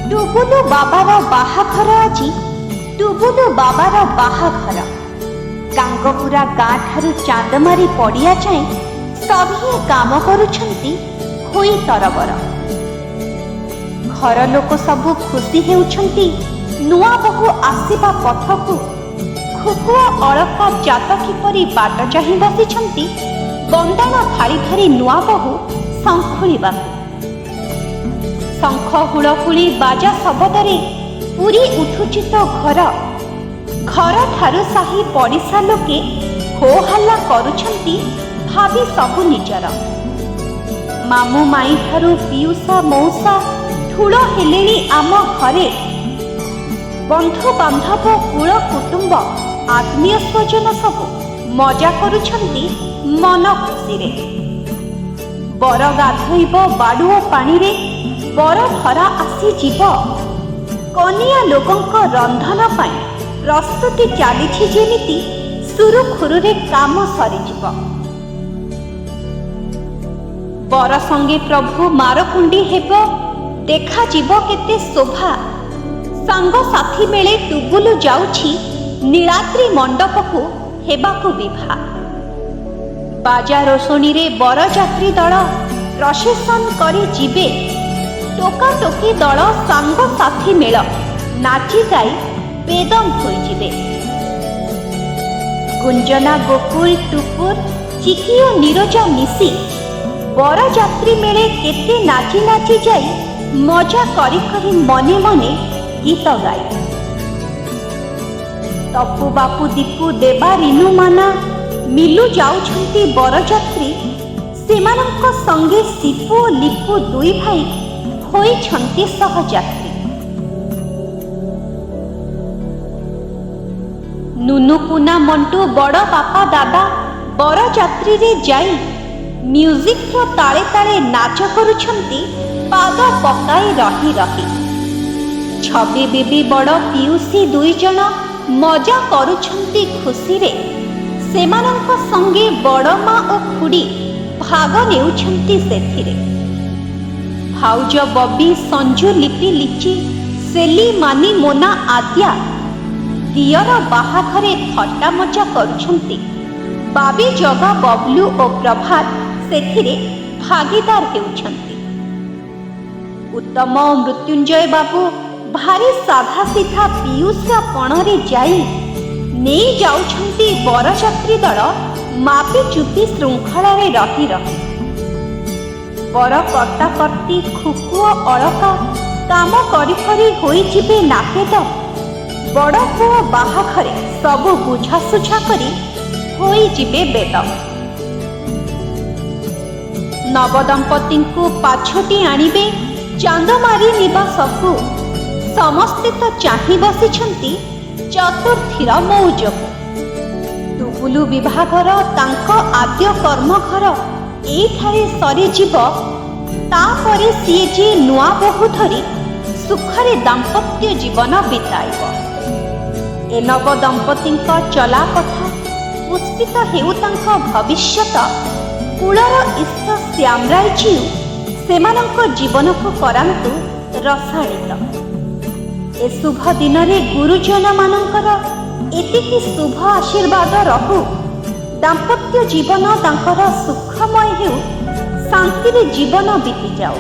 ଟୁବୁଲୁ ବାବାର ବାହାଘର ଆଜି। ଟୁବୁଲୁ ବାବାର ବାହାଘର। ଗାଙ୍ଗପୁରା ଗାଁ ଠାରୁ ଚାନ୍ଦମାରି ପଡ଼ିଆ ଯାଏଁ ସଭିଏ କାମ କରୁଛନ୍ତି ହୋଇ ତରବର। ଘର ଲୋକ ସବୁ ଖୁସି ହେଉଛନ୍ତି ନୂଆ ବୋହୂ ଆସିବା ପଥକୁ। ଖୁକୁଆ ଅଳକା ଜାତକୀ ପରି ବାଟ ଚାହିଁ ବସିଛନ୍ତି ବନ୍ଦାଣ ଥାଳି ଧରି ନୂଆ ବୋହୂ ଶଙ୍ଖୁଳିବାକୁ। ଶଙ୍ଖ ହୁଳହୁଳି ବାଜା ଶବଦରେ ପୁରୀ ଉଠୁଛି ତ ଘର। ଘର ଠାରୁ ସାହି ପଡ଼ିଶା ଲୋକେ ହୋ ହଲ୍ଲା କରୁଛନ୍ତି ଭାବି ସବୁ ନିଜର। ମାମୁଁ ମାଇଁ ଠାରୁ ପିଉସା ମଉସା ଠୁଳ ହେଲେଣି ଆମ ଘରେ। ବନ୍ଧୁ ବାନ୍ଧବ କୁଳ କୁଟୁମ୍ବ ଆତ୍ମୀୟ ସ୍ୱଜନ ସବୁ ମଜା କରୁଛନ୍ତି ମନ ଖୁସିରେ। ବର ଗାଧୋଇବ ବାଡ଼ୁଅ ପାଣିରେ, ବର ଧରା ଆସିଯିବ। କନିଆ ଲୋକଙ୍କ ରନ୍ଧନ ପାଇଁ ପ୍ରସ୍ତୁତି ଚାଲିଛି ଯେମିତି ସୁରୁଖୁରୁରେ କାମ ସରିଯିବ। ବର ସଙ୍ଗେ ପ୍ରଭୁ ମାରକୁଣ୍ଡି ହେବ, ଦେଖାଯିବ କେତେ ଶୋଭା। ସାଙ୍ଗସାଥି ମେଳେ ଟୁବୁଲୁ ଯାଉଛି ନୀଳାଦ୍ରି ମଣ୍ଡପକୁ ହେବାକୁ ବିଭା। ବାଜା ରୋଷଣୀରେ ବରଯାତ୍ରୀ ଦଳ ପ୍ରସେସନ କରି ଯିବେ। ଟୋକାଟୋକି ଦଳ ସାଙ୍ଗସାଥି ମେଳ ନାଚି ଗାଇ ବେଦମ୍ ହୋଇଯିବେ। ଗୁଞ୍ଜନା ଗୋକୁଳ ଟୁପୁର ଚିକି ଓ ନିରୋଜା ମିଶି ବରଯାତ୍ରୀ ମେଳେ କେତେ ନାଚି ନାଚି ଯାଇ ମଜା କରି କରି ମନେ ମନେ ଗୀତ ଗାଇ। ତପୁ ବାପୁ ଦୀପୁ ଦେବା ରିନୁ ମାନା ମିଲୁ ଯାଉଛନ୍ତି ବରଯାତ୍ରୀ। ସେମାନଙ୍କ ସଙ୍ଗେ ସିପୁ ଓ ଲିପୁ ଦୁଇ ଭାଇ ହୋଇଛନ୍ତି ସହଯାତ୍ରୀ। ନୁନୁ ପୁନା ମଣ୍ଟୁ ବଡ଼ ବାପା ଦାଦା ବରଯାତ୍ରୀରେ ଯାଇ ମ୍ୟୁଜିକ୍ର ତାଳେ ତାଳେ ନାଚ କରୁଛନ୍ତି ପାଦ ପକାଇ ରହି ରହି। ଛବି ବେବି ବଡ଼ ପିଉସୀ ଦୁଇ ଜଣ ମଜା କରୁଛନ୍ତି ଖୁସିରେ। ସେମାନଙ୍କ ସଙ୍ଗେ ବଡ଼ ମା ଓ ଖୁଡ଼ି ଭାଗ ନେଉଛନ୍ତି ସେଥିରେ। ଭାଉଜ ବବି ସଞ୍ଜୁ ଲିପି ଲିଚି ସେଲି ମାନି ମୋନା ଆଦ୍ୟା ଦିଅର ବାହାଘରେ ଥଟ୍ଟା ମଜା କରୁଛନ୍ତି। ବାବି ଜଗା ବବଲୁ ଓ ପ୍ରଭାତ ସେଥିରେ ଭାଗିଦାର ହେଉଛନ୍ତି। ଉତ୍ତମ ଓ ମୃତ୍ୟୁଞ୍ଜୟ ବାବୁ ଭାରି ସାଧା ସିଧା ପିୟୁଷ ପଣରେ ଯାଇ ନେଇ ଯାଉଛନ୍ତି ବରଯାତ୍ରୀ ଦଳ ମାପି ଚୁପି ଶୃଙ୍ଖଳାରେ ରହି ରହି। ବର କର୍ତ୍ତାକର୍ତ୍ତୀ ଖୁକୁ ଓ ଅଳକା କାମ କରି କରି ହୋଇଯିବେ ନାକେଦ। ବଡ଼ ପୁଅ ବାହାଘରେ ସବୁ ବୁଝାସୁଝା କରି ହୋଇଯିବେ ବେଦ। ନବଦମ୍ପତିଙ୍କୁ ପାଛୋଟି ଆଣିବେ ଚାନ୍ଦମାରି ନିବାସକୁ। ସମସ୍ତେ ତ ଚାହିଁ ବସିଛନ୍ତି ଚତୁର୍ଥୀର ମଉଜକୁ। ଟୁବୁଲୁ ବିଭାଘର ତାଙ୍କ ଆଦ୍ୟ କର୍ମଘର ଏଇଠାରେ ସରିଯିବ। ତାପରେ ସିଏ ଯେ ନୂଆ ବୋହୂ ଧରି ସୁଖରେ ଦାମ୍ପତ୍ୟ ଜୀବନ ବିତାଇବ। ଏ ନବ ଦମ୍ପତିଙ୍କ ଚଲା କଥା ପୁଷ୍ପିତ ହେଉ ତାଙ୍କ ଭବିଷ୍ୟତ। କୁଳର ଇଷ୍ଟ ଶ୍ୟାମରାୟ ଜୀଉ ସେମାନଙ୍କ ଜୀବନକୁ କରାନ୍ତୁ ରସାଳିତ। ଏ ଶୁଭ ଦିନରେ ଗୁରୁଜନମାନଙ୍କର ଏତିକି ଶୁଭ ଆଶୀର୍ବାଦ ରହୁ। ଦାମ୍ପତ୍ୟ ଜୀବନ ତାଙ୍କର ସୁଖମୟ ହେଉ, ଶାନ୍ତିରେ ଜୀବନ ବିତିଯାଉ।